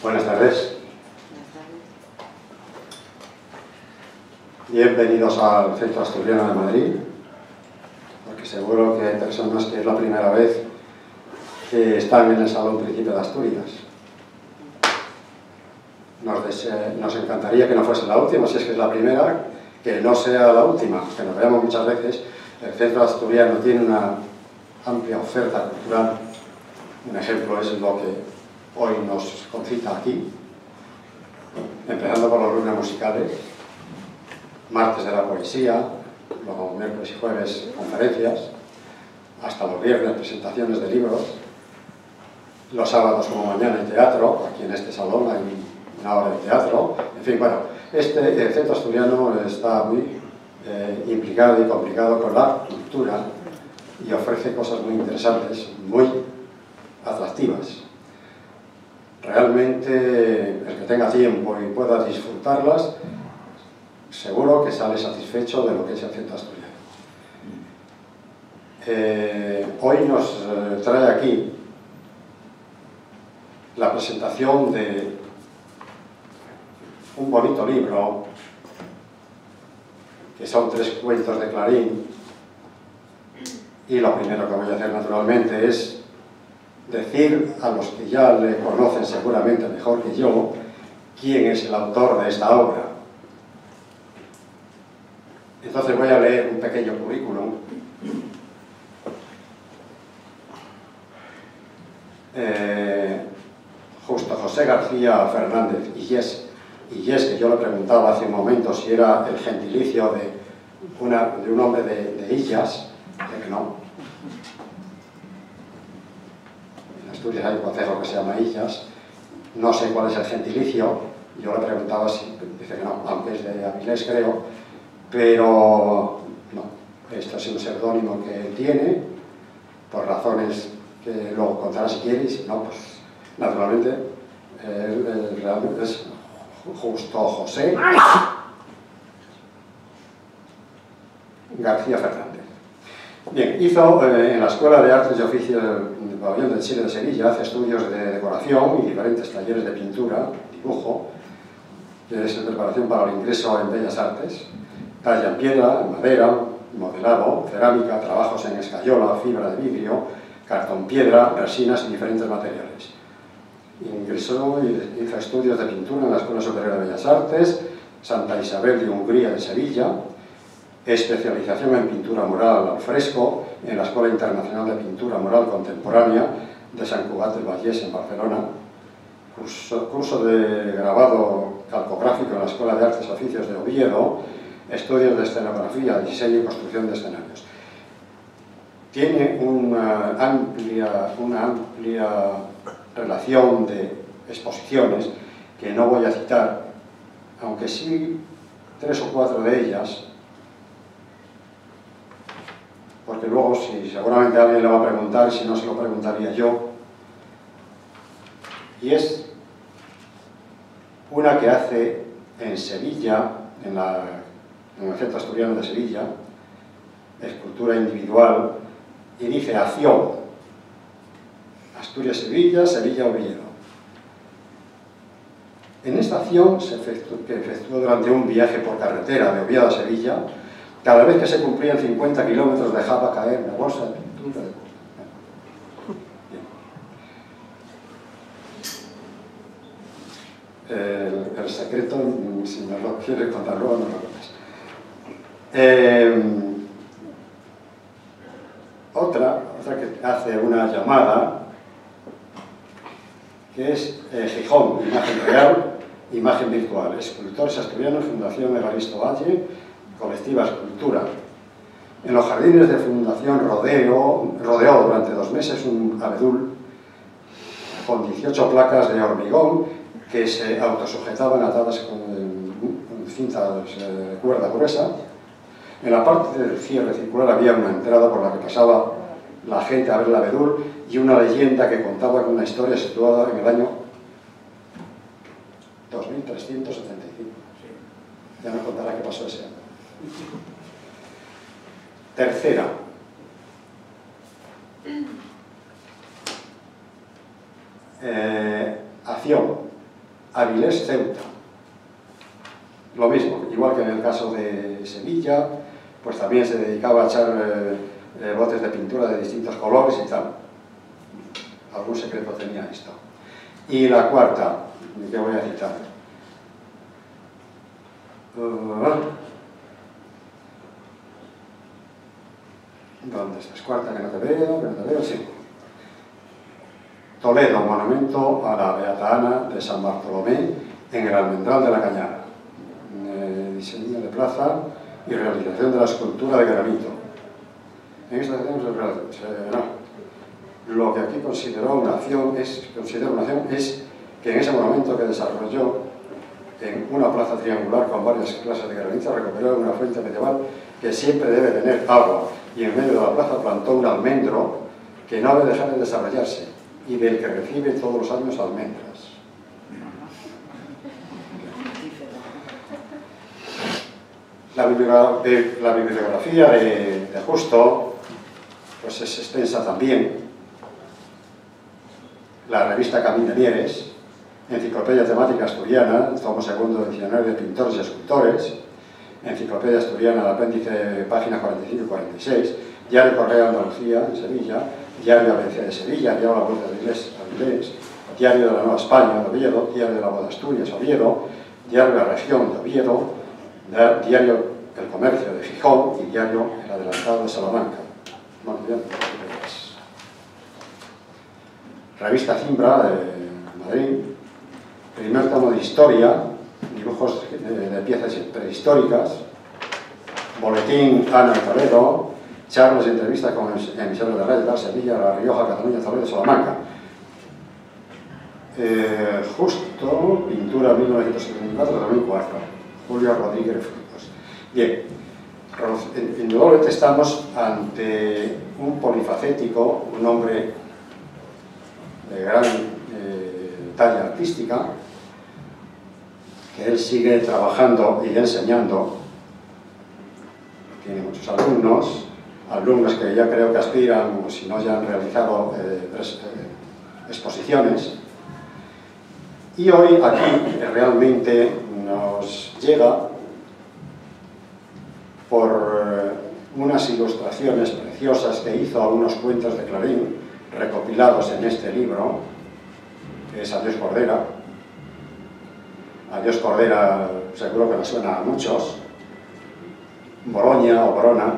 Buenas tardes. Bienvenidos al Centro Asturiano de Madrid, porque seguro que hay personas que es la primera vez que están en el Salón Príncipe de Asturias. Nos encantaría que no fuese la última, si es que es la primera, que no sea la última, que nos veamos muchas veces. El Centro Asturiano tiene una amplia oferta cultural. Un ejemplo es lo que hoy nos concita aquí, empezando por los lunes musicales, martes de la poesía, luego miércoles y jueves conferencias, hasta los viernes presentaciones de libros, los sábados como mañana en teatro, aquí en este salón hay una hora de teatro, en fin, bueno, el Centro Asturiano está muy implicado y complicado con la cultura y ofrece cosas muy interesantes, muy atractivas. Realmente, el que tenga tiempo y pueda disfrutarlas, seguro que sale satisfecho de lo que es el Centro Asturiano. Hoy nos trae aquí la presentación de un bonito libro, que son 3 cuentos de Clarín, y lo primero que voy a hacer naturalmente es decir a los que ya le conocen seguramente mejor que yo quién es el autor de esta obra. Entonces voy a leer un pequeño currículum. Justo José García Fernández Illés, que yo le preguntaba hace un momento si era el gentilicio de un hombre de Illas, de que no. En Asturias hay un concejo que se llama Illas, no sé cuál es el gentilicio, yo le preguntaba si, dice que no, aunque es de Avilés creo, pero no, esto es un seudónimo que él tiene, por razones que luego contará si quiere, y si no, pues naturalmente él realmente es Justo José García Fernández. Bien, hizo en la Escuela de Artes y Oficios del Pabellón del Chile de Sevilla, hace estudios de decoración y diferentes talleres de pintura, dibujo, que es preparación para el ingreso en Bellas Artes, talla en piedra, en madera, modelado, cerámica, trabajos en escayola, fibra de vidrio, cartón piedra, resinas y diferentes materiales. Ingresó y hizo estudios de pintura en la Escuela Superior de Bellas Artes, Santa Isabel de Hungría de Sevilla, especialización en pintura mural al fresco en la Escuela Internacional de Pintura Mural Contemporánea de Sant Cugat del Vallès en Barcelona, curso de grabado calcográfico en la Escuela de Artes y Oficios de Oviedo, estudios de escenografía, diseño y construcción de escenarios. Tiene una amplia relación de exposiciones que no voy a citar, aunque sí 3 o 4 de ellas, porque luego si seguramente alguien le va a preguntar, si no se lo preguntaría yo, y es una que hace en Sevilla, en el Centro Asturiano de Sevilla, escultura individual, y dice acción, Asturias-Sevilla, Sevilla-Oviedo. En esta acción, que efectuó durante un viaje por carretera de Oviedo a Sevilla, cada vez que se cumplían 50 kilómetros dejaba caer una bolsa de pintura de costa. El secreto, si me lo quieres contar luego, no lo cuentes. Otra que hace una llamada, que es Gijón, imagen real, imagen virtual, escultores asturianos, Fundación Evaristo Valle, colectiva Escultura. En los jardines de Fundación rodeó durante 2 meses un abedul con 18 placas de hormigón que se autosujetaban atadas con cintas de cuerda gruesa. En la parte del cierre circular había una entrada por la que pasaba la gente a ver el abedul y una leyenda que contaba con una historia situada en el año 2375. Ya nos contará qué pasó ese año. Tercera. Acción. Avilés Ceuta. Lo mismo, igual que en el caso de Sevilla, pues también se dedicaba a echar botes de pintura de distintos colores y tal. Algún secreto tenía esto. Y la cuarta, que voy a citar. ¿Dónde estás? Cuarta, que no te veo, sí. Toledo, monumento a la Beata Ana de San Bartolomé en el Almendral de la Cañada. Diseño de plaza y realización de la escultura de granito. En esta lo que aquí considero una acción es que en ese monumento que desarrolló en una plaza triangular con varias clases de granito recuperó una fuente medieval que siempre debe tener agua, y en medio de la plaza plantó un almendro que no debe dejar de desarrollarse y del que recibe todos los años almendras. La bibliografía de Justo pues es extensa también. La revista Camín de Mieres, Enciclopedia Temática Asturiana, tomo segundo de Diccionario de Pintores y Escultores, Enciclopedia Asturiana, el apéndice, páginas 45 y 46, Diario Correo de Andalucía, en Sevilla, Diario ABC de Sevilla, Diario La Voz de Avilés, Diario de la Nueva España de Oviedo, Diario de la Voz de Asturias, Oviedo, Diario de la Región de Oviedo, Diario El Comercio de Gijón y Diario El Adelantado de Salamanca. Bueno, bien, Revista Cimbra de Madrid, primer tomo de Historia, dibujos de piezas prehistóricas, Boletín Ana de Toledo, charlas y entrevistas con emisores de radio de Sevilla, La Rioja, Cataluña, Toledo, Salamanca. Justo, pintura 1974-2004, Julio Rodríguez Frutos. Bien, indudablemente estamos ante un polifacético, un hombre de gran talla artística, que él sigue trabajando y enseñando. Tiene muchos alumnos que ya creo que aspiran, o si no ya han realizado exposiciones. Y hoy aquí realmente nos llega por unas ilustraciones preciosas que hizo a unos cuentos de Clarín recopilados en este libro, que es Adiós Cordera. Adiós Cordera seguro que nos suena a muchos, Boroña o Borona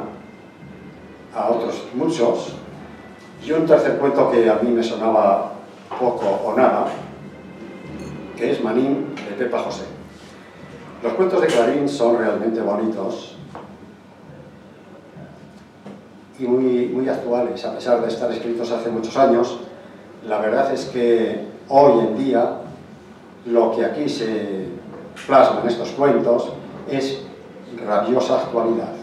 a otros muchos, y un tercer cuento que a mí me sonaba poco o nada, que es Manín de Pepa José. Los cuentos de Clarín son realmente bonitos y muy actuales, a pesar de estar escritos hace muchos años. La verdad es que hoy en día lo que aquí se plasma en estos cuentos es rabiosa actualidad,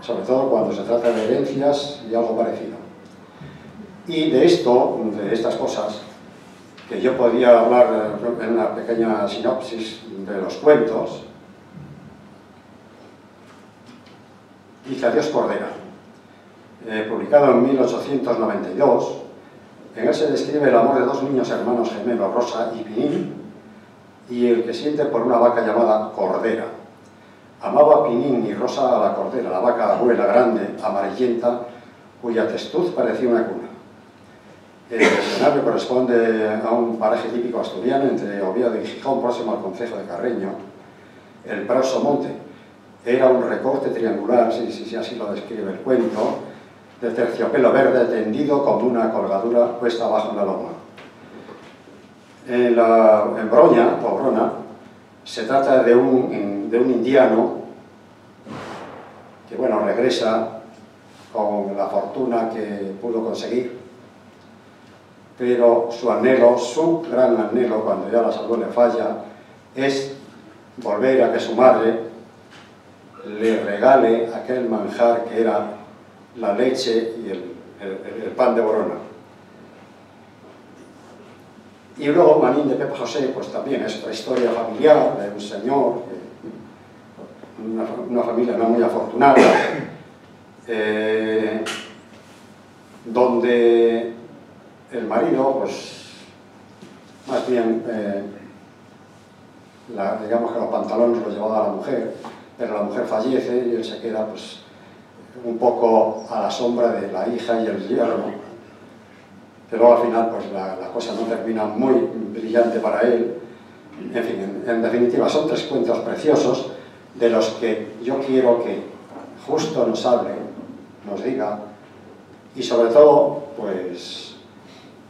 sobre todo cuando se trata de herencias y algo parecido. Y de esto, de estas cosas, que yo podía hablar en una pequeña sinopsis de los cuentos, dice Adiós Cordera, publicado en 1892. En él se describe el amor de dos niños hermanos gemelos, Rosa y Pinín, y el que siente por una vaca llamada Cordera. Amaba Pinín y Rosa a la Cordera, la vaca abuela grande, amarillenta, cuya testuz parecía una cuna. El escenario corresponde a un paraje típico asturiano entre Oviedo y Gijón, próximo al concejo de Carreño. El Praso Monte era un recorte triangular, si así lo describe el cuento, de terciopelo verde tendido como una colgadura puesta abajo en la loma. En Broña, o Brona, se trata de un indiano que, bueno, regresa con la fortuna que pudo conseguir, pero su anhelo, su gran anhelo, cuando ya la salud le falla, es volver a que su madre le regale aquel manjar que era la leche y el pan de Borona. Y luego Manín de Pepa José, pues también es otra historia familiar de un señor, una familia no muy afortunada, donde el marido, pues más bien digamos que los pantalones los llevaba la mujer, pero la mujer fallece y él se queda pues un poco a la sombra de la hija y el yerno, que luego al final pues la cosa no termina muy brillante para él. En fin, en definitiva son 3 cuentos preciosos de los que yo quiero que Justo nos hable, nos diga, y sobre todo pues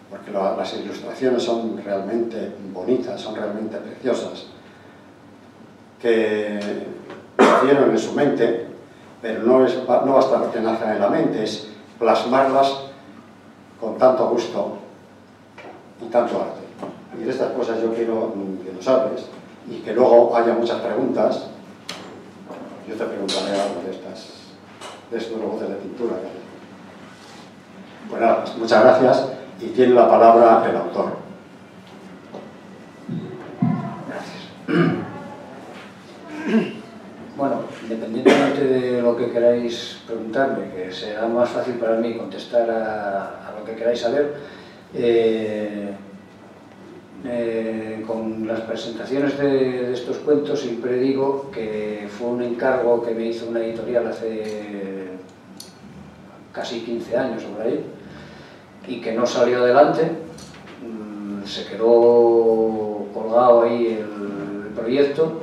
porque las ilustraciones son realmente bonitas, son realmente preciosas, que nacieron en su mente, pero no basta que nazcan en la mente, es plasmarlas con tanto gusto y tanto arte. Y de estas cosas yo quiero que nos hables y que luego haya muchas preguntas. Yo te preguntaré algo de estos botes de pintura. Pues nada, pues muchas gracias y tiene la palabra el autor. Gracias. Bueno, independientemente de lo que queráis preguntarme, que será más fácil para mí contestar a lo que queráis saber, con las presentaciones de estos cuentos siempre digo que fue un encargo que me hizo una editorial hace casi 15 años o por ahí, y que no salió adelante. Se quedó colgado ahí el proyecto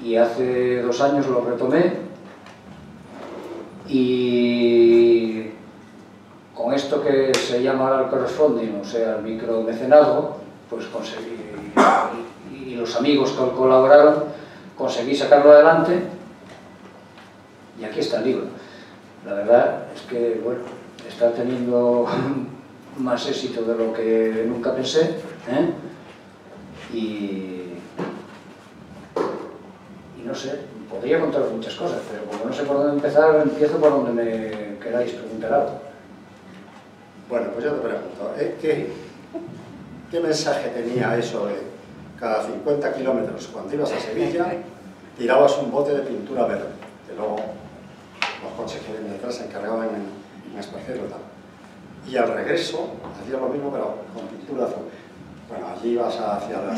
y hace 2 años lo retomé, y con esto que se llama el crowdfunding, o sea, el micromecenazgo, pues conseguí, y los amigos que colaboraron, conseguí sacarlo adelante, y aquí está el libro. La verdad es que, bueno, está teniendo más éxito de lo que nunca pensé, y no sé, podría contaros muchas cosas, pero como no sé por dónde empezar, empiezo por donde me queráis preguntar algo. Bueno, pues yo te pregunto, ¿qué mensaje tenía eso de cada 50 kilómetros, cuando ibas a Sevilla, tirabas un bote de pintura verde, que luego los coches que venían detrás se encargaban en esparcirlo y tal? Y al regreso hacías lo mismo, pero con pintura azul. Bueno, allí ibas hacia la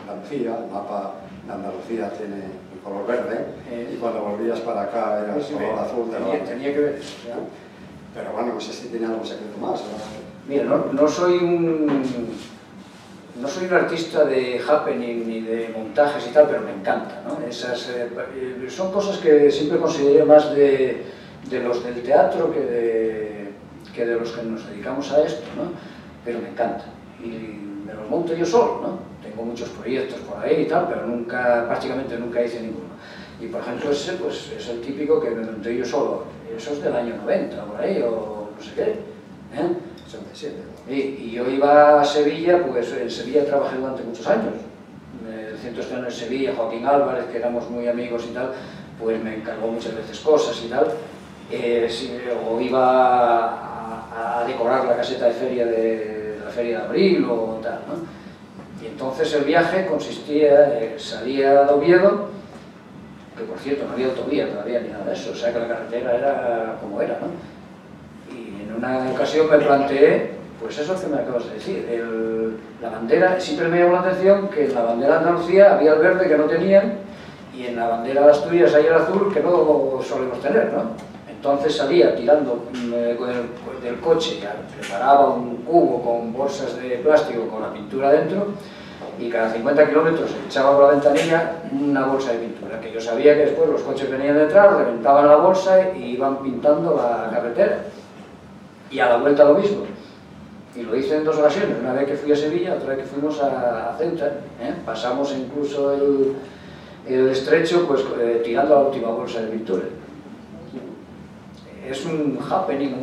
Andalucía, el mapa de Andalucía tiene el color verde, y cuando volvías para acá era el color azul. Tenía que ver eso, ¿ya? Pero bueno, no sé si tenía algún secreto más, ¿no? Mira, no soy un artista de happening ni de montajes y tal, pero me encanta, ¿no? Esas, son cosas que siempre consideré más de los del teatro que de los que nos dedicamos a esto, ¿no? Pero me encanta. Y me los monto yo solo, ¿no? Tengo muchos proyectos por ahí y tal, pero prácticamente nunca hice ninguno. Y por ejemplo ese, pues es el típico que me monté yo solo. Eso es del año 90, por ahí, o no sé qué. 87. Y yo iba a Sevilla, pues en Sevilla trabajé durante muchos años. El Centro Estreno en Sevilla, Joaquín Álvarez, que éramos muy amigos y tal, pues me encargó muchas veces cosas y tal. O iba a decorar la caseta de feria de la Feria de Abril o tal, ¿no? Y entonces el viaje consistía, salía de Oviedo, que por cierto no había autovía todavía ni nada de eso, o sea que la carretera era como era, ¿no? Y en una ocasión me planteé, pues eso que me acabas de decir, la bandera, siempre me llamó la atención que en la bandera de Andalucía había el verde que no tenían, y en la bandera de Asturias hay el azul que no solemos tener, ¿no? Entonces salía tirando del coche, ya preparaba un cubo con bolsas de plástico con la pintura dentro, y cada 50 kilómetros echaba por la ventanilla una bolsa de pintura, que yo sabía que después los coches venían detrás, reventaban la bolsa y iban pintando la carretera. Y a la vuelta lo mismo. Y lo hice en 2 ocasiones, una vez que fui a Sevilla, otra vez que fuimos a Ceuta. Pasamos incluso el estrecho pues, tirando la última bolsa de pintura. Es un happening,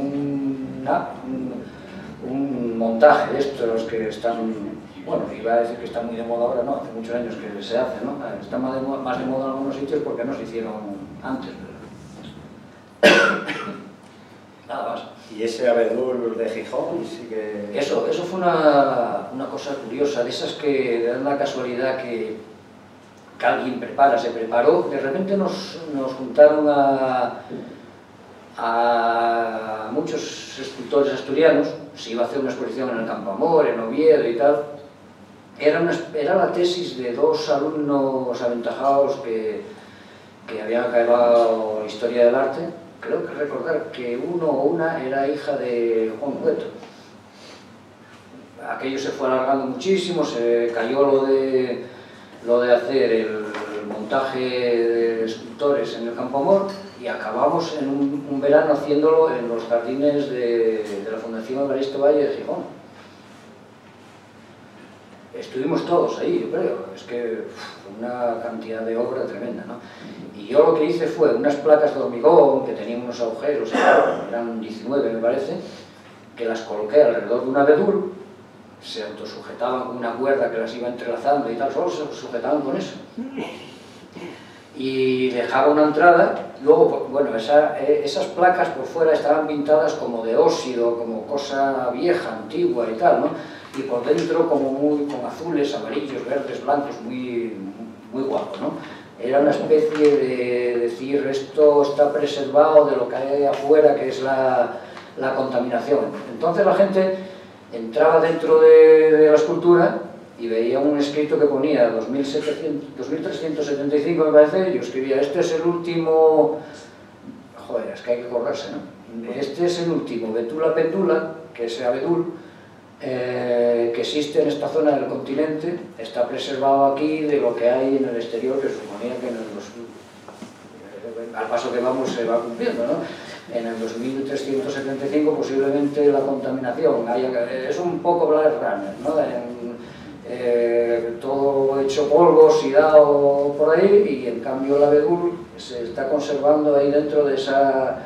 un montaje de estos que están, bueno, iba a decir que está muy de moda ahora, no, hace muchos años que se hace, ¿no? Está más de moda en algunos sitios porque no se hicieron antes. Nada más. ¿Y ese abedul de Gijón? Sí que... Eso fue una cosa curiosa, de esas que dan la casualidad que alguien se preparó, de repente nos juntaron a muchos escultores asturianos, se iba a hacer una exposición en el Campo Amor, en Oviedo y tal, Era la tesis de dos alumnos aventajados que habían acabado Historia del Arte. Creo que recordar que uno o una era hija de Juan Cueto. Aquello se fue alargando muchísimo, se cayó lo de hacer el montaje de escultores en el Campo Amor y acabamos en un verano haciéndolo en los jardines de la Fundación Evaristo Valle de Gijón. Estuvimos todos ahí, yo creo, es que una cantidad de obra tremenda, ¿no? Y yo lo que hice fue unas placas de hormigón que tenían unos agujeros, eran 19 me parece, que las coloqué alrededor de un abedul, se autosujetaban con una cuerda que las iba entrelazando y tal, solo se sujetaban con eso. Y dejaba una entrada, luego, bueno, esas placas por fuera estaban pintadas como de óxido, como cosa vieja, antigua y tal, ¿no? Y por dentro como con azules, amarillos, verdes, blancos, muy guapo, ¿no? Era una especie de decir, esto está preservado de lo que hay afuera, que es la contaminación. Entonces la gente entraba dentro de la escultura y veía un escrito que ponía 2375 me parece, y yo escribía, este es el último, joder, es que hay que correrse, ¿no? Este es el último Betula Pendula, que es abedul, que existe en esta zona del continente, está preservado aquí de lo que hay en el exterior, que suponía que al paso que vamos se va cumpliendo, ¿no? En el 2375 posiblemente la contaminación es un poco Blade Runner, ¿no? Todo hecho polvos y dado por ahí, y en cambio el abedul se está conservando ahí dentro de esa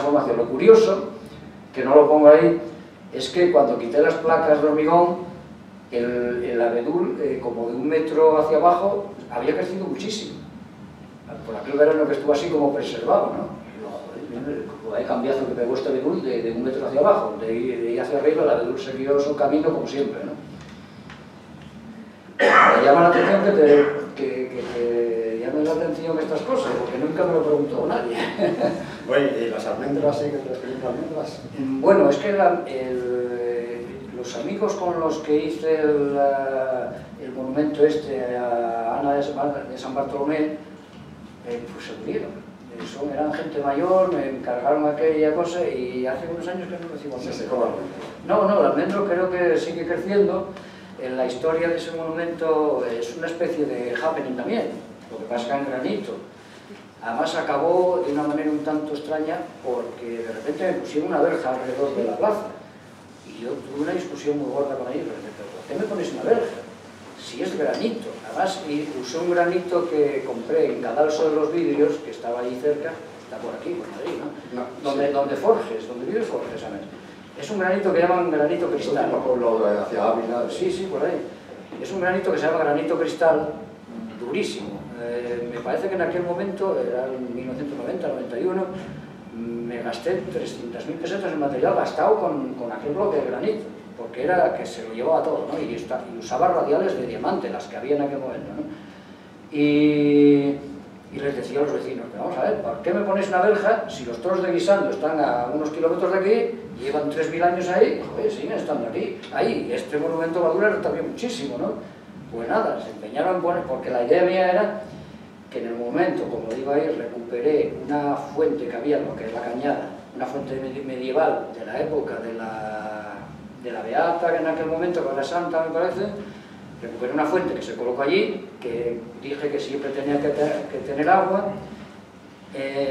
formación. Lo curioso, que no lo pongo ahí, es que cuando quité las placas de hormigón, el abedul, como de 1 metro hacia abajo, había crecido muchísimo. Por aquel verano que estuvo así como preservado, ¿no? Hay cambiazo que pegó este abedul de 1 metro hacia abajo, de ahí hacia arriba el abedul siguió su camino como siempre, ¿no? Me llama la atención que te llamen la atención estas cosas, porque nunca me lo preguntó nadie. Oye, ¿y las almendras siguen refiriendo almendras? Bueno, es que los amigos con los que hice el monumento este a Ana de San Bartolomé, pues se murieron. Eran gente mayor, me encargaron aquella cosa y hace unos años que no recibo almendro. ¿Se secó la almendra? No, el almendro creo que sigue creciendo. En la historia de ese monumento es una especie de happening también, lo que pasa en granito. Además acabó de una manera un tanto extraña porque de repente me pusieron una verja alrededor de la plaza y yo tuve una discusión muy gorda con ellos, pero ¿por qué me pones una verja? Si es granito. Además usé un granito que compré en Cadalso de los Vidrios, que estaba allí cerca, está por aquí, por Madrid, ¿no? Donde Forges, donde vive Forges, ¿sabes? Es un granito que llaman granito cristal. Hacia Ávila. Sí, por ahí. Es un granito que se llama granito cristal, durísimo. Me parece que en aquel momento, era en 1990, 91, me gasté 300.000 pesetas en material gastado con aquel bloque de granito, porque era que se lo llevaba todo, ¿no? Y usaba radiales de diamante, las que había en aquel momento, ¿no? Y les decía a los vecinos, pero vamos a ver, ¿por qué me ponéis una verja si los toros de Guisando están a unos kilómetros de aquí, llevan 3.000 años ahí, joder, siguen estando aquí? Ahí, este monumento va a durar también muchísimo, ¿no? Pues nada, se empeñaron en poner, porque la idea mía era que en el momento, como digo ahí, recuperé una fuente que había, lo que es la Cañada, una fuente medieval de la época de la Beata, que en aquel momento, que era santa me parece, recuperé una fuente que se colocó allí, que dije que siempre tenía que tener agua,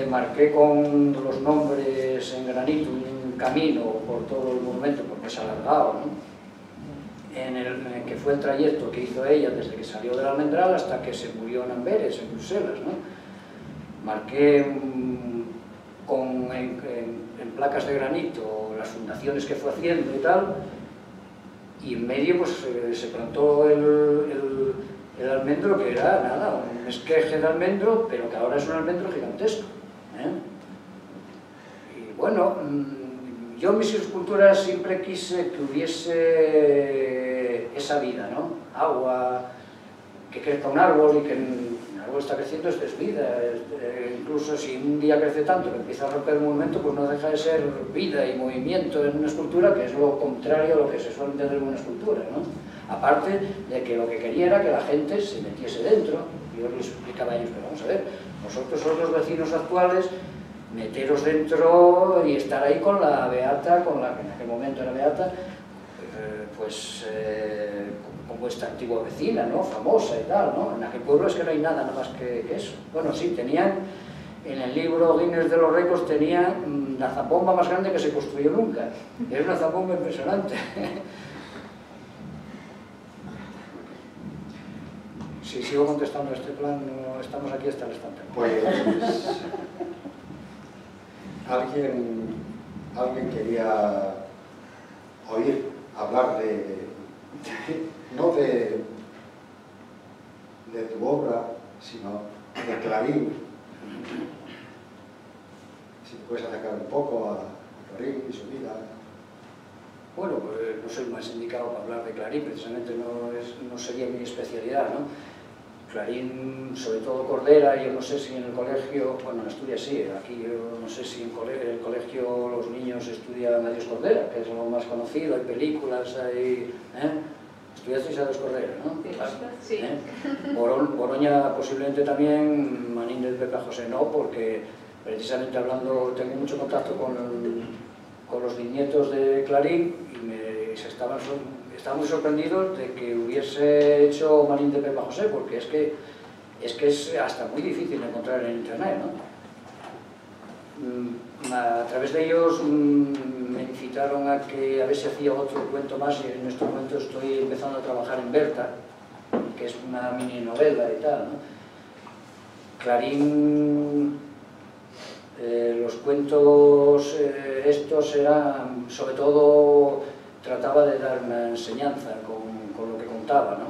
marqué con los nombres en granito un camino por todo el monumento, porque es alargado, ¿no? En el que fue el trayecto que hizo ella desde que salió del Almendral hasta que se murió en Amberes, en Bruselas, ¿no? Marqué en placas de granito las fundaciones que fue haciendo y tal, y en medio pues se plantó el almendro, que era nada, un esqueje de almendro, pero que ahora es un almendro gigantesco, ¿eh? Y bueno, yo en mis esculturas siempre quise que hubiese esa vida, ¿no? Agua, que crezca un árbol y que un árbol está creciendo, esto es vida. Incluso si un día crece tanto que empieza a romper un monumento, pues no deja de ser vida y movimiento en una escultura, que es lo contrario a lo que se suele entender en una escultura, ¿no? Aparte de que lo que quería era que la gente se metiese dentro. Yo les explicaba a ellos, pero vamos a ver, vosotros sois los vecinos actuales, meteros dentro y estar ahí con la beata, con la que en aquel momento era beata, con vuestra antigua vecina, ¿no? Famosa y tal, ¿no? En aquel pueblo es que no hay nada más que eso. Bueno, sí, tenían, en el libro Guinness de los récords, tenían la zambomba más grande que se construyó nunca. Era una zambomba impresionante. Si sigo contestando a este plan, no estamos aquí hasta el instante. Pues alguien quería oír hablar no de tu obra, sino de Clarín. Si te puedes acercar un poco a Clarín y su vida. Bueno, pues no soy más indicado para hablar de Clarín, precisamente no sería mi especialidad, ¿no? Clarín, sobre todo Cordera, yo no sé si en el colegio, bueno, en Asturias sí, aquí yo no sé si en el colegio los niños estudian a Dios Cordera, que es lo más conocido, hay películas, hay... Estudiasteis a Dios Cordera, ¿no? Sí. Boroña posiblemente también, Manín del Pepe José no, porque precisamente hablando, tengo mucho contacto con los bisnietos de Clarín y estaban muy sorprendidos de que hubiese hecho Marín de Pepa José, porque es que es hasta muy difícil de encontrar en internet, ¿no? A través de ellos me incitaron a ver si hacía otro cuento más, y en este momento estoy empezando a trabajar en Berta, que es una mini novela y tal, ¿no? Clarín, los cuentos estos eran, sobre todo, trataba de dar una enseñanza con lo que contaba, ¿no?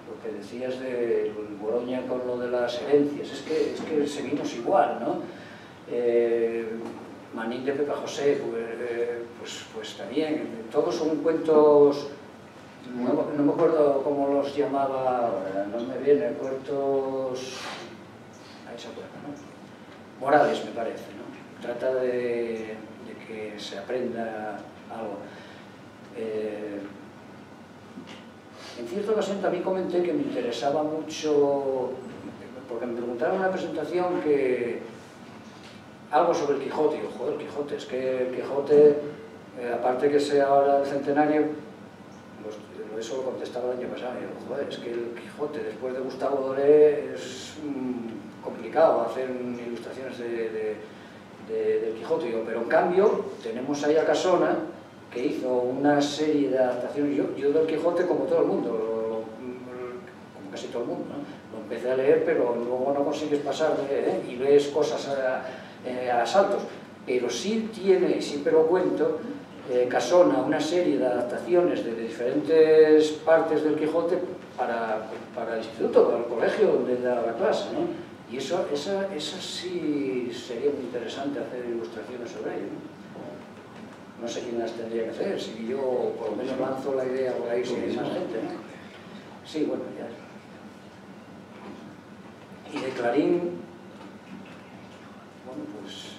Lo que decías de Boroña con lo de las herencias, es que seguimos igual, ¿no? Manín de Pepa José, pues también, todos son cuentos, no me acuerdo cómo los llamaba ahora, no me viene, cuentos, ahí se acuerda, ¿no? Morales, me parece, ¿no? Trata de que se aprenda algo. En cierta ocasión también comenté que me interesaba mucho, porque me preguntaron en una presentación algo sobre el Quijote, y yo, joder, el Quijote, es que el Quijote, aparte que sea ahora el centenario, eso lo contestaba el año pasado, y yo, joder, es que el Quijote, después de Gustavo Doré, es complicado hacer ilustraciones del Quijote, pero en cambio tenemos ahí a Casona, que hizo una serie de adaptaciones. Yo del Quijote, como todo el mundo, como casi todo el mundo, ¿no? Lo empecé a leer, pero luego no consigues pasar y lees cosas a saltos, pero sí tiene, y siempre lo cuento, Casona, una serie de adaptaciones de diferentes partes del Quijote para el instituto, para el colegio donde da la clase, ¿no? Y esa sí sería muy interesante hacer ilustraciones sobre ello, ¿no? No sé quién las tendría que hacer, si yo por lo menos lanzo la idea por ahí, si hay más gente, ¿no? Sí, bueno, ya. Y de Clarín, bueno, pues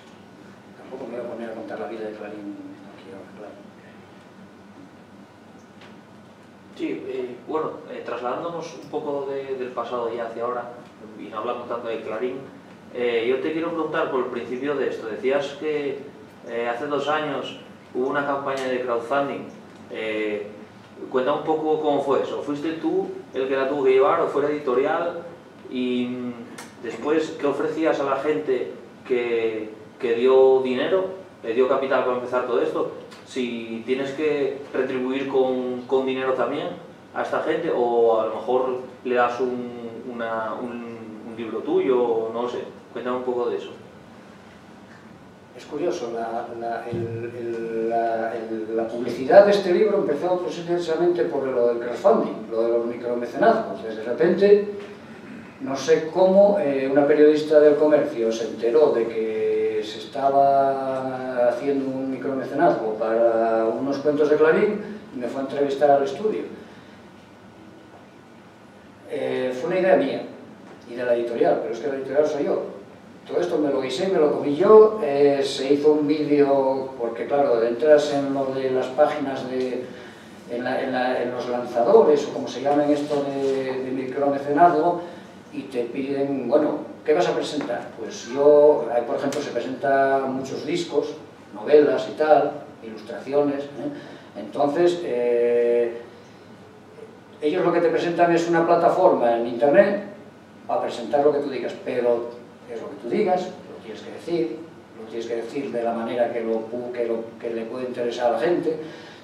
tampoco me voy a poner a contar la vida de Clarín aquí ahora, claro. Sí, bueno, trasladándonos un poco del pasado ya hacia ahora, y no hablando tanto de Clarín, yo te quiero preguntar por el principio de esto. Decías que hace 2 años hubo una campaña de crowdfunding. Cuenta un poco cómo fue eso. ¿Fuiste tú el que la tuvo que llevar o fue la editorial? Y después, ¿qué ofrecías a la gente que dio dinero, dio capital para empezar todo esto? Si tienes que retribuir con dinero también a esta gente, o a lo mejor le das un libro tuyo, no lo sé. Cuéntame un poco de eso. Es curioso, la publicidad de este libro empezó precisamente por lo del crowdfunding, lo de los micromecenazgos. De repente, no sé cómo, una periodista del Comercio se enteró de que se estaba haciendo un micromecenazgo para unos cuentos de Clarín y me fue a entrevistar al estudio. Fue una idea mía y de la editorial, pero es que la editorial soy yo. Todo esto me lo guisé, me lo comí yo, se hizo un vídeo, porque claro, entras en lo de las páginas en los lanzadores, o como se llaman esto de micromecenazgo, y te piden, bueno, ¿qué vas a presentar? Pues yo, por ejemplo, se presentan muchos discos, novelas y tal, ilustraciones, entonces ellos lo que te presentan es una plataforma en internet para presentar lo que tú digas, pero es lo que tú digas, lo tienes que decir de la manera que le puede interesar a la gente,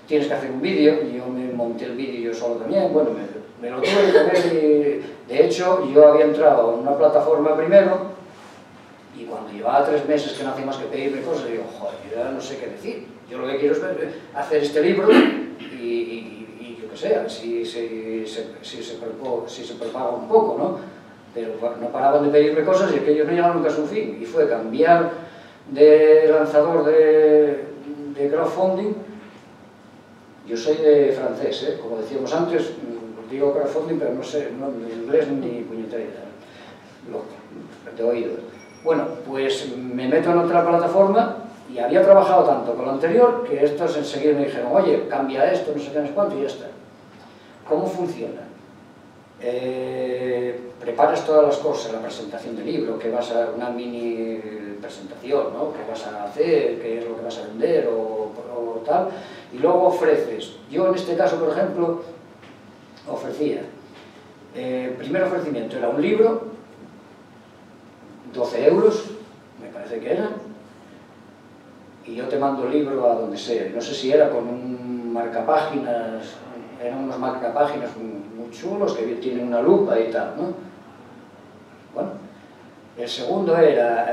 tienes que hacer un vídeo, y yo me monté el vídeo yo solo también, bueno, me lo tuve que poner, y de hecho yo había entrado en una plataforma primero, y cuando llevaba 3 meses que no hacía más que pedirme cosas, digo, joder, yo ya no sé qué decir, yo lo que quiero es hacer este libro, y yo qué sé, si se propaga un poco, ¿no? Pero no paraban de pedirme cosas y aquello no llegaba nunca a su fin, y fue cambiar de lanzador de crowdfunding. Yo soy de francés, como decíamos antes, digo crowdfunding, pero no sé, ni inglés ni puñetera, de oído. Bueno, pues me meto en otra plataforma y había trabajado tanto con lo anterior que estos enseguida me dijeron, oye, cambia esto, no sé qué, no sé cuánto, y ya está. ¿Cómo funciona? Preparas todas las cosas, la presentación del libro, que vas a una mini presentación, ¿no? ¿Qué vas a hacer? ¿Qué es lo que vas a vender? O tal, y luego ofreces. Yo en este caso, por ejemplo, ofrecía, primer ofrecimiento era un libro, 12 euros, me parece que era, y yo te mando el libro a donde sea. No sé si era con un marcapáginas, eran unos marcapáginas muy chulos que tienen una lupa y tal, ¿no? Bueno, el segundo era,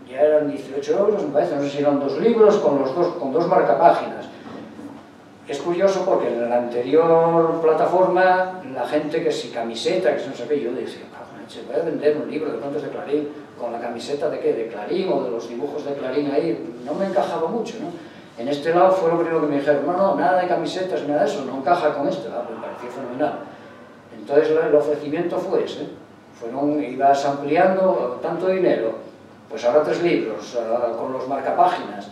ya eran 18 euros, me parece, no sé si eran 2 libros con dos marcapáginas. Es curioso porque en la anterior plataforma, la gente que si camiseta, que no sé qué, yo decía, voy a vender un libro de cuentos de Clarín con la camiseta de qué, de Clarín o de los dibujos de Clarín ahí, no me encajaba mucho, ¿no? En este lado fue lo primero que me dijeron, no, nada de camisetas, nada de eso, no encaja con esto, me pareció fenomenal. Entonces el ofrecimiento fue ese, ibas ampliando tanto dinero, pues ahora 3 libros, con los marcapáginas,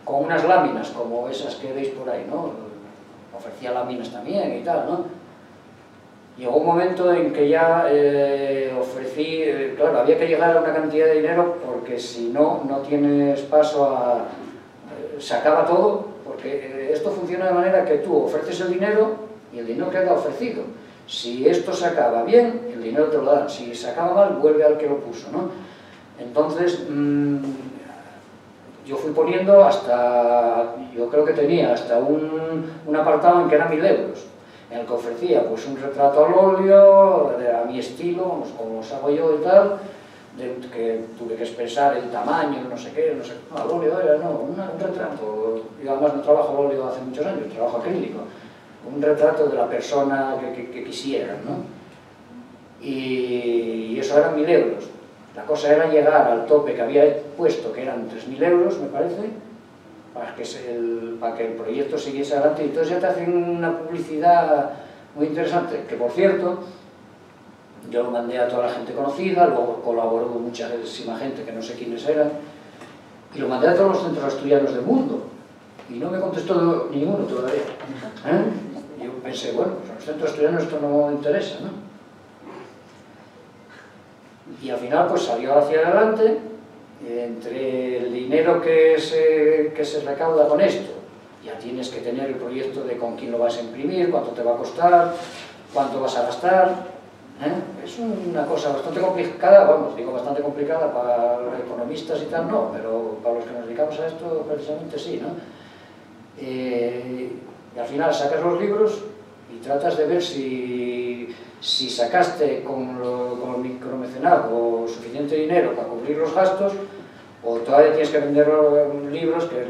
con unas láminas como esas que veis por ahí, ¿no? Ofrecía láminas también y tal, ¿no? Llegó un momento en que ya ofrecí, claro, había que llegar a una cantidad de dinero porque si no, no tienes paso a... se acaba todo, porque esto funciona de manera que tú ofreces el dinero y el dinero queda ofrecido. Si esto se acaba bien, el dinero te lo dan. Si se acaba mal, vuelve al que lo puso, ¿no? Entonces, yo fui poniendo hasta, yo creo que tenía hasta un apartado en que eran 1000 euros, en el que ofrecía pues un retrato al óleo, a mi estilo, como os hago yo y tal, que tuve que expresar el tamaño, no sé qué, no, al óleo era, no, un retrato. Yo además no trabajo al óleo hace muchos años, trabajo acrílico. Un retrato de la persona que quisiera, ¿no? Y eso eran 1000 euros. La cosa era llegar al tope que había puesto, que eran 3000 euros, me parece, para que el proyecto siguiese adelante, y entonces ya te hacen una publicidad muy interesante, que por cierto, yo lo mandé a toda la gente conocida, luego colaboró con muchísima gente que no sé quiénes eran, y lo mandé a todos los centros asturianos del mundo, y no me contestó ninguno todavía. Yo pensé, bueno, pues a los centros asturianos esto no me interesa, ¿no? Y al final pues salió hacia adelante, entre el dinero que se recauda con esto, ya tienes que tener el proyecto de con quién lo vas a imprimir, cuánto te va a costar, cuánto vas a gastar. Es una cosa bastante complicada, vamos, digo bastante complicada para los economistas y tal, no, pero para los que nos dedicamos a esto precisamente sí, ¿no? Y al final sacas los libros y tratas de ver si sacaste con el micromecenazgo suficiente dinero para cubrir los gastos, o todavía tienes que vender los libros, que es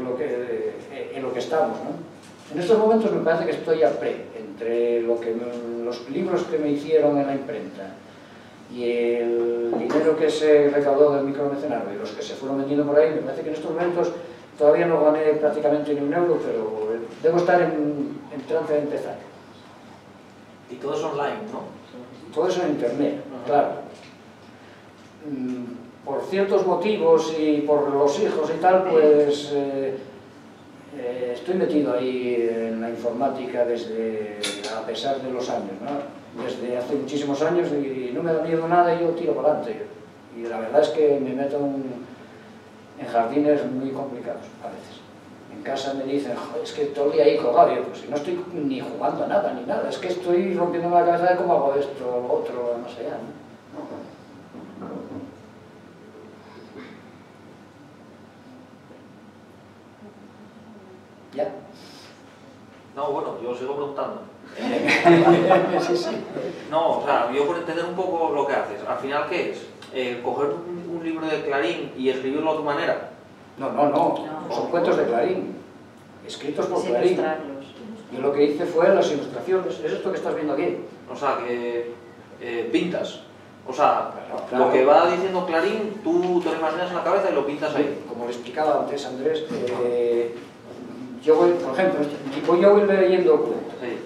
en lo que estamos, ¿no? En estos momentos me parece que estoy a entre los libros que me hicieron en la imprenta y el dinero que se recaudó del micromecenazgo y los que se fueron vendiendo por ahí, me parece que en estos momentos todavía no gané prácticamente ni un euro, pero debo estar en trance de empezar. Y todo es online, ¿no? Todo eso en internet, claro. Por ciertos motivos y por los hijos y tal, pues Estoy metido ahí en la informática a pesar de los años, ¿no? Desde hace muchísimos años y no me da miedo nada y yo tiro para adelante. Y la verdad es que me meto en jardines muy complicados a veces. En casa me dicen, joder, es que todo el día ahí colgado, yo, pues no estoy ni jugando a nada, ni nada, es que estoy rompiendo la cabeza de cómo hago esto, lo otro, lo más allá, ¿no? ¿Ya? No, bueno, yo sigo preguntando. Sí, sí. No, o sea, yo por entender un poco lo que haces, al final, ¿qué es? ¿Coger un libro de Clarín y escribirlo a tu manera? No, son cuentos de Clarín, escritos por Clarín. Yo lo que hice fue las ilustraciones, es esto que estás viendo aquí. O sea, que pintas. O sea, Claro. lo que va diciendo Clarín, tú te lo imaginas en la cabeza y lo pintas ahí. Como le explicaba antes Andrés, yo voy, por ejemplo, yo voy leyendo cuentos. Sí.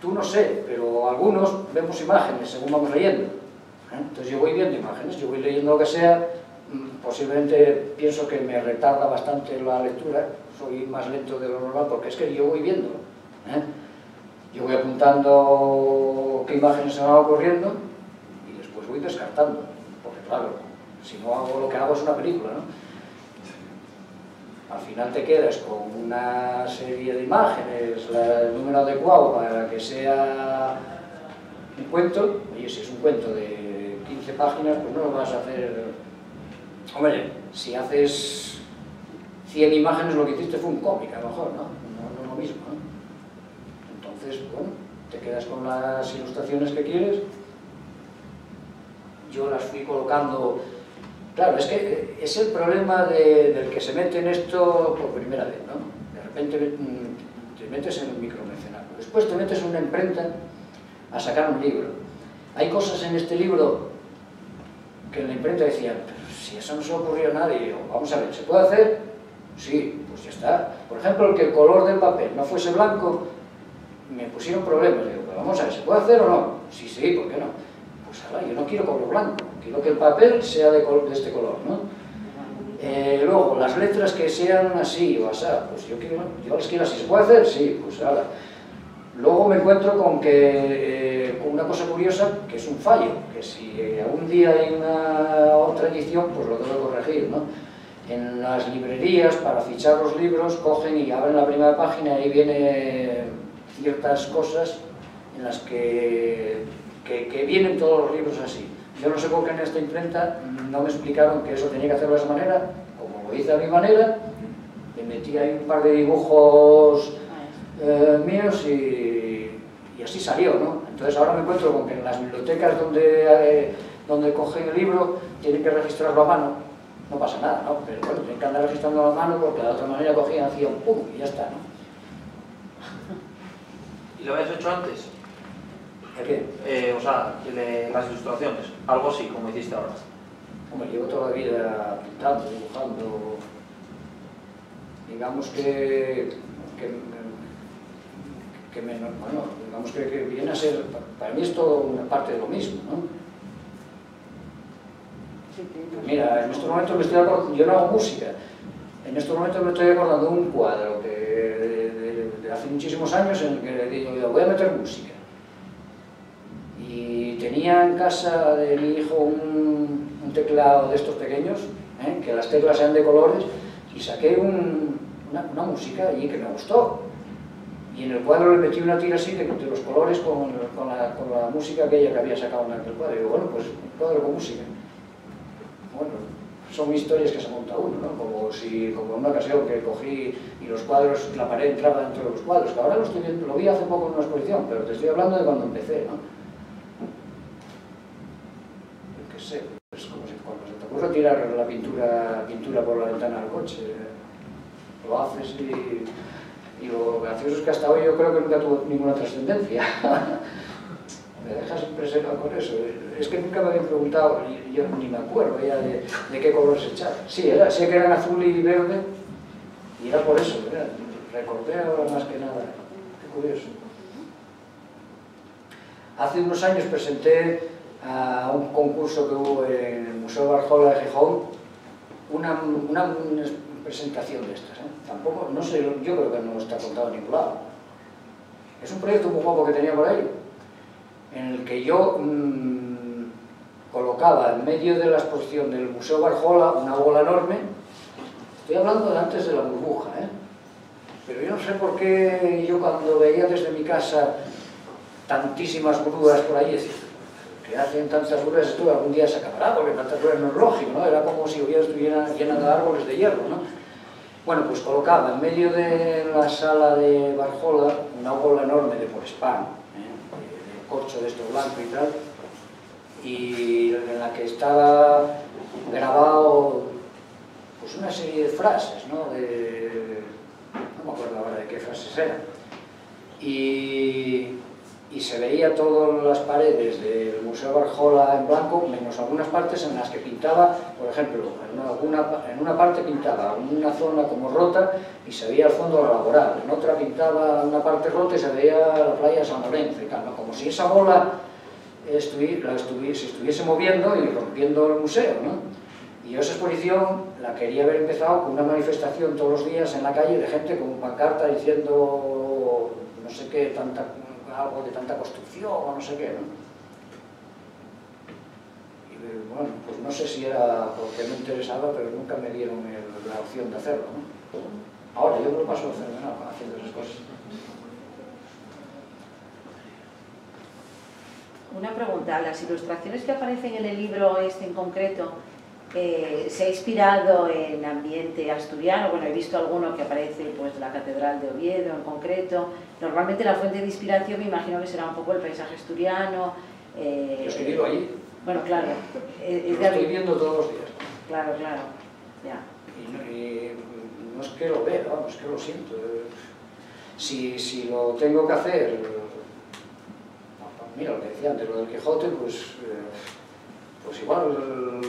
Tú no sé, pero algunos vemos imágenes según vamos leyendo. Entonces yo voy viendo imágenes, yo voy leyendo lo que sea, posiblemente pienso que me retarda bastante la lectura, soy más lento de lo normal porque es que yo voy viendo. Yo voy apuntando qué imágenes se me van ocurriendo y después voy descartando, porque claro, si no hago lo que hago es una película, ¿no? Al final te quedas con una serie de imágenes, el número adecuado para que sea un cuento. Oye, si es un cuento de 15 páginas, pues no lo vas a hacer... Hombre, si haces 100 imágenes, lo que hiciste fue un cómic, a lo mejor, ¿no? No lo mismo, ¿no? Entonces, bueno, te quedas con las ilustraciones que quieres. Yo las fui colocando... Claro, es que es el problema del que se mete en esto por primera vez, ¿no? De repente te metes en un micromecenazgo, después te metes en una imprenta a sacar un libro. Hay cosas en este libro que en la imprenta decían, pero si eso no se le ocurrió a nadie, digo, vamos a ver, ¿se puede hacer? Sí, pues ya está. Por ejemplo, el que el color del papel no fuese blanco, me pusieron problemas, digo, pero vamos a ver, ¿se puede hacer o no? Sí, ¿por qué no? Pues ahora, yo no quiero color blanco, quiero que el papel sea de este color, ¿no? Luego, las letras que sean así o así, pues yo las quiero así. ¿Se puede hacer? Sí, pues ahora. Luego me encuentro con una cosa curiosa, que es un fallo, que si algún día hay una otra edición, pues lo tengo que corregir, ¿no? En las librerías, para fichar los libros, cogen y abren la primera página y ahí vienen ciertas cosas en las que vienen todos los libros así. Yo no sé por qué en esta imprenta no me explicaron que eso tenía que hacerlo de esa manera, como lo hice a mi manera, me metí ahí un par de dibujos míos y así salió, ¿no? Entonces ahora me encuentro con que en las bibliotecas donde cogen el libro tienen que registrarlo a mano, no pasa nada, ¿no? Pero bueno, tienen que andar registrando a mano porque de otra manera cogían, hacían pum y ya está, ¿no? ¿Y lo habías hecho antes? ¿El qué? O sea, las ilustraciones, algo así, como hiciste ahora. Hombre, llevo toda la vida pintando, dibujando. Digamos que digamos que viene a ser, para mí es todo una parte de lo mismo, ¿no? Mira, en estos momentos me estoy acordando, yo no hago música, en estos momentos me estoy acordando de un cuadro de hace muchísimos años en el que digo, voy a meter música. Y tenía en casa de mi hijo un teclado de estos pequeños, que las teclas sean de colores, y saqué una música y que me gustó. Y en el cuadro le metí una tira así de los colores con la música aquella que había sacado en aquel cuadro. Y digo, bueno, pues un cuadro con música. Bueno, son historias que se monta uno, ¿no? Como en una ocasión que cogí y los cuadros, la pared entraba dentro de los cuadros, que ahora lo estoy viendo, lo vi hace poco en una exposición, pero te estoy hablando de cuando empecé, ¿no? Yo qué sé, es como si cuando se te ocurre tirar la pintura por la ventana del coche, lo haces y lo gracioso es que hasta hoy yo creo que nunca tuvo ninguna trascendencia. Me dejas impresionado con eso. Es que nunca me habían preguntado, y yo ni me acuerdo ya de qué colores echar. Sí, sé que eran azul y verde, y era por eso, ¿verdad? Recordé ahora más que nada. Qué curioso. Hace unos años presenté a un concurso que hubo en el Museo Barjola de Gijón, una presentación de estas, tampoco, no sé, yo creo que no está contado en ningún lado. Es un proyecto muy guapo que tenía por ahí, en el que yo colocaba en medio de la exposición del Museo Barjola una bola enorme. Estoy hablando de antes de la burbuja, pero yo no sé por qué yo cuando veía desde mi casa tantísimas grúas por ahí, decía, que hacen tantas grúas, esto algún día se acabará, porque tantas grúas no es lógico, ¿no? Era como si hubiera estuviera llena de árboles de hierro, ¿no? Bueno, pues colocaba en medio de la sala de Barjola una bola enorme de Polespán, de corcho de esto blanco y tal, y en la que estaba grabado pues una serie de frases, ¿no? No me acuerdo ahora de qué frases eran. Y se veía todas las paredes del Museo Barjola en blanco, menos algunas partes en las que pintaba, por ejemplo, en una parte pintaba una zona como rota y se veía al fondo la Laboral, en otra pintaba una parte rota y se veía la playa de San Lorenzo, y claro, como si esa bola se estuviese moviendo y rompiendo el museo, ¿no? Y yo esa exposición la quería haber empezado con una manifestación todos los días en la calle de gente con pancarta diciendo no sé qué, algo de tanta construcción o no sé qué, ¿no? Y bueno, pues no sé si era porque me interesaba, pero nunca me dieron la opción de hacerlo, ¿no? Ahora yo me lo paso fenomenal haciendo esas cosas. Una pregunta, las ilustraciones que aparecen en el libro este en concreto, ¿se ha inspirado en ambiente asturiano? Bueno, he visto alguno que aparece, pues, la Catedral de Oviedo en concreto. Normalmente la fuente de inspiración me imagino que será un poco el paisaje asturiano. Yo es que vivo allí. Bueno, claro. Lo estoy viendo todos los días. Claro, claro, ya. Y no es que lo vea, vamos, es que lo siento. Si lo tengo que hacer, mira lo que decía antes, lo del Quijote, pues igual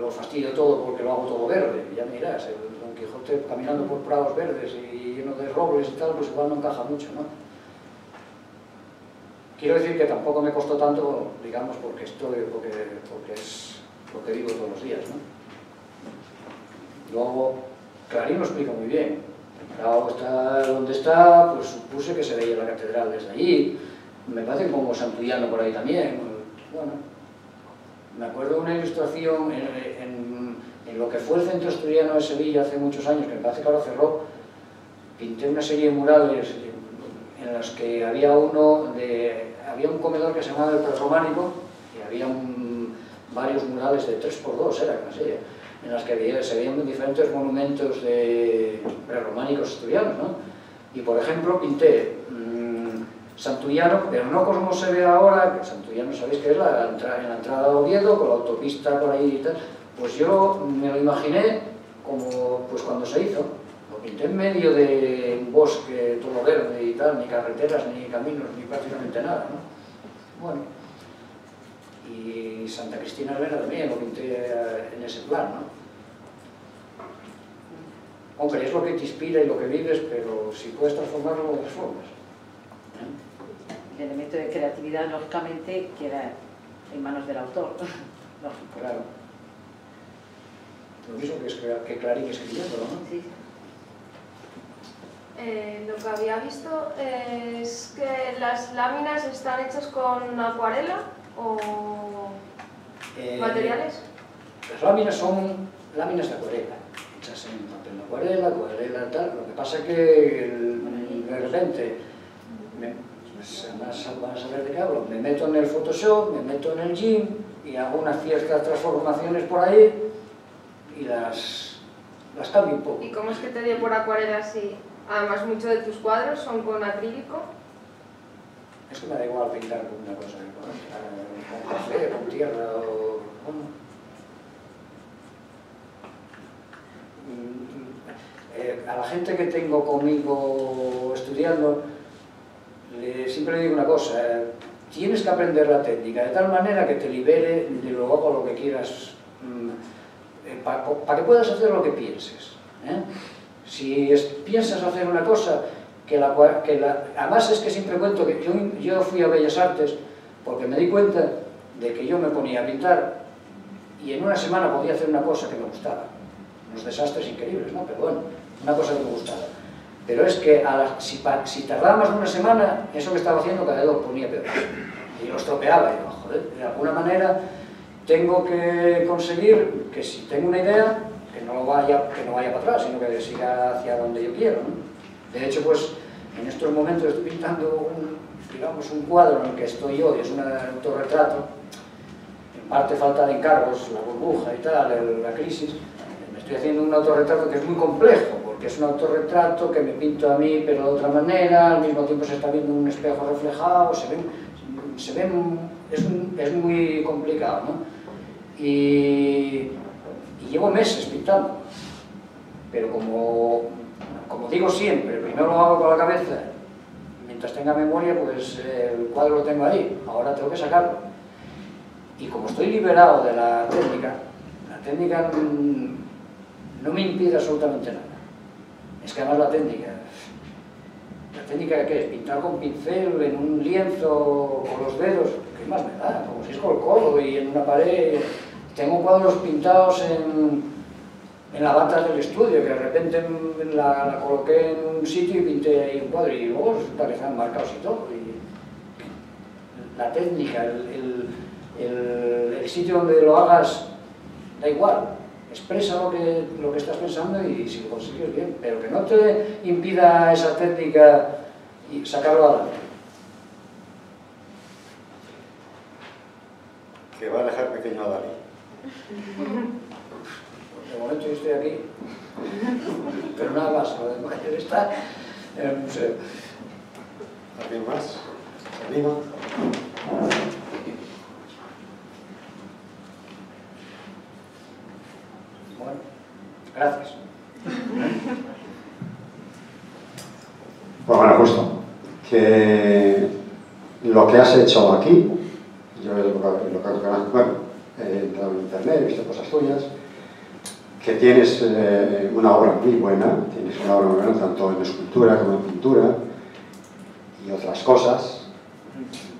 lo fastidio todo porque lo hago todo verde, ya mirás, el Don Quijote caminando por prados verdes y lleno de robles y tal, pues igual no encaja mucho, ¿no? Quiero decir que tampoco me costó tanto, digamos, porque es lo que vivo todos los días, ¿no? Luego, Clarín lo explica muy bien. El prado está donde está, pues supuse que se veía la catedral desde allí. Me parece como Santullano por ahí también. Bueno, me acuerdo de una ilustración en lo que fue el Centro Asturiano de Sevilla hace muchos años, que me parece que ahora cerró. Pinté una serie de murales en las que había un comedor que se llamaba el Prerrománico y había varios murales de 3×2, era así, en las que se veían diferentes monumentos prerrománicos asturianos, ¿no? Y por ejemplo pinté Santullano, pero no como se ve ahora, que Santullano sabéis que es en la entrada de Oviedo, con la autopista por ahí y tal. Pues yo me lo imaginé como pues cuando se hizo. Lo pinté en medio de un bosque todo verde y tal, ni carreteras, ni caminos, ni prácticamente nada, ¿no? Bueno, y Santa Cristina Vera también lo pinté en ese plan, ¿no? Hombre, es lo que te inspira y lo que vives, pero si puedes transformarlo, lo transformas. El elemento de creatividad, lógicamente, queda en manos del autor. Lógico, claro. Lo mismo que Clarín escribiendo, ¿no? Sí. Lo que había visto es que las láminas están hechas con acuarela o materiales. Las láminas son láminas de acuarela, hechas en papel de acuarela tal. Lo que pasa es que de repente, van a saber de qué hablo, me meto en el Photoshop, me meto en el GIMP y hago unas ciertas transformaciones por ahí y las cambio un poco. ¿Y cómo es que te dio por acuarela si además muchos de tus cuadros son con acrílico? Es que me da igual pintar con una cosa, con café, con tierra o... a la gente que tengo conmigo estudiando, siempre le digo una cosa, tienes que aprender la técnica de tal manera que te libere de luego lo que quieras, para que puedas hacer lo que pienses. Si piensas hacer una cosa, además es que siempre cuento que yo fui a Bellas Artes porque me di cuenta de que yo me ponía a pintar y en una semana podía hacer una cosa que me gustaba. unos desastres increíbles, ¿no? Pero bueno, una cosa que me gustaba. Pero es que si tardaba más de una semana, eso que estaba haciendo cada vez lo ponía peor. Y lo estropeaba. Y digo, joder, de alguna manera tengo que conseguir que si tengo una idea, que no vaya para atrás, sino que siga hacia donde yo quiero, ¿no? De hecho, pues, en estos momentos estoy pintando un cuadro en el que estoy yo, y es un autorretrato, en parte falta de encargos, la burbuja y tal, la crisis. Me estoy haciendo un autorretrato que es muy complejo, porque es un autorretrato que me pinto a mí pero de otra manera, al mismo tiempo se está viendo un espejo reflejado, es muy complicado, ¿no? Y llevo meses pintando, pero como digo siempre, primero lo hago con la cabeza, mientras tenga memoria, pues el cuadro lo tengo ahí, ahora tengo que sacarlo. Y como estoy liberado de la técnica no me impide absolutamente nada. Es que además la técnica ¿qué es? Pintar con pincel en un lienzo con los dedos, ¿qué más me da? Como si es con el codo y en una pared. Tengo cuadros pintados en la bata del estudio, que de repente la coloqué en un sitio y pinté ahí un cuadro y luego resulta que están marcados y todo. Y la técnica, el sitio donde lo hagas, da igual. Expresa lo que estás pensando y si lo consigues bien, pero que no te impida esa técnica y sacarlo adelante. Que va a dejar pequeño a Dalí. De momento yo estoy aquí, pero nada más, lo demás está en el museo. ¿Alguien más? ¿Se anima? Bueno, gracias. Pues bueno, justo. Que lo que has hecho aquí, yo lo que bueno, he entrado en internet, he visto cosas tuyas, que tienes una obra muy buena, tanto en escultura como en pintura y otras cosas,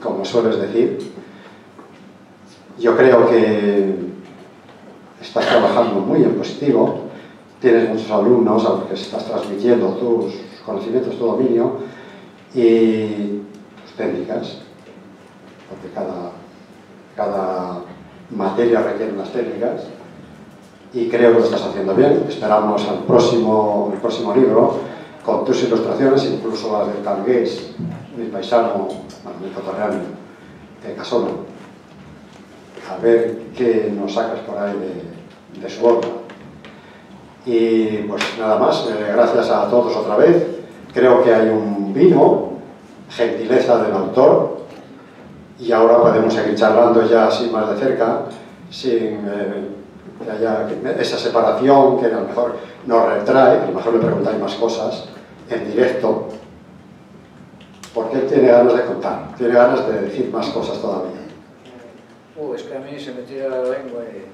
como sueles decir. Yo creo que estás trabajando muy en positivo, tienes muchos alumnos a los que estás transmitiendo tus conocimientos, tu dominio y tus técnicas, porque cada materia requiere unas técnicas y creo que lo estás haciendo bien. Esperamos el próximo libro con tus ilustraciones, incluso las del Calgués, mi paisano, mi coterráneo, de Casona, a ver qué nos sacas por ahí de su obra. Y pues nada más, gracias a todos otra vez. Creo que hay un vino, gentileza del autor, y ahora podemos seguir charlando ya así más de cerca, sin que haya esa separación que a lo mejor nos retrae, a lo mejor le preguntáis más cosas en directo, porque él tiene ganas de contar, tiene ganas de decir más cosas todavía. Es que a mí se me tira la lengua y...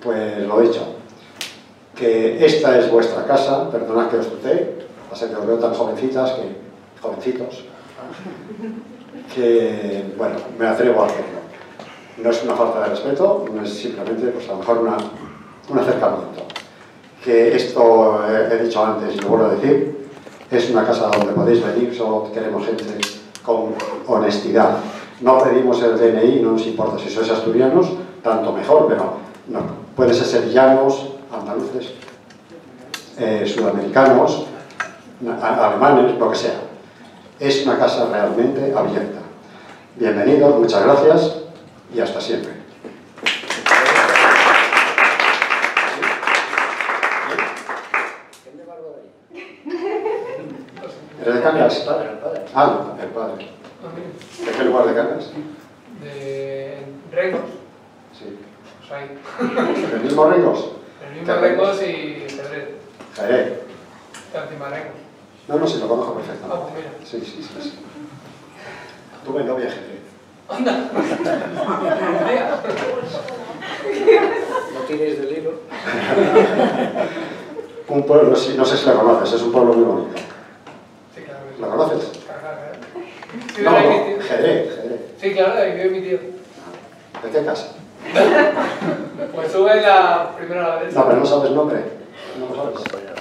Pues lo dicho, que esta es vuestra casa, perdonad que os tutee, pasa que os veo tan jovencitos, que, bueno, me atrevo a hacerlo. No es una falta de respeto, no es simplemente, pues a lo mejor un acercamiento. Que esto, he dicho antes y lo vuelvo a decir, es una casa donde podéis venir, solo queremos gente con honestidad. No pedimos el DNI, no nos importa si sois asturianos, tanto mejor, pero no, pueden ser sevillanos, andaluces, sudamericanos, alemanes, lo que sea. Es una casa realmente abierta. Bienvenidos, muchas gracias y hasta siempre. ¿Eres de Cangas? El padre. Ah, el padre. ¿De qué lugar de Cangas? De Regos. Sí. Pues ahí. ¿El mismo Regos? El mismo Regos y Jerez. Jerez. Está encima de Regos. No, sí, lo conozco perfectamente. Ah, pues mira. Sí. Tuve novia en Jerez. ¡Anda! No tiréis del hilo. Un pueblo, sí, no sé si lo conoces, es un pueblo muy bonito. Sí, claro. ¿Lo conoces? Claro. No, Jerez. Sí, claro, ahí vive mi tío. ¿De qué casa? Pues sube la primera a la derecha. No, pero no sabes nombre. No lo sabes.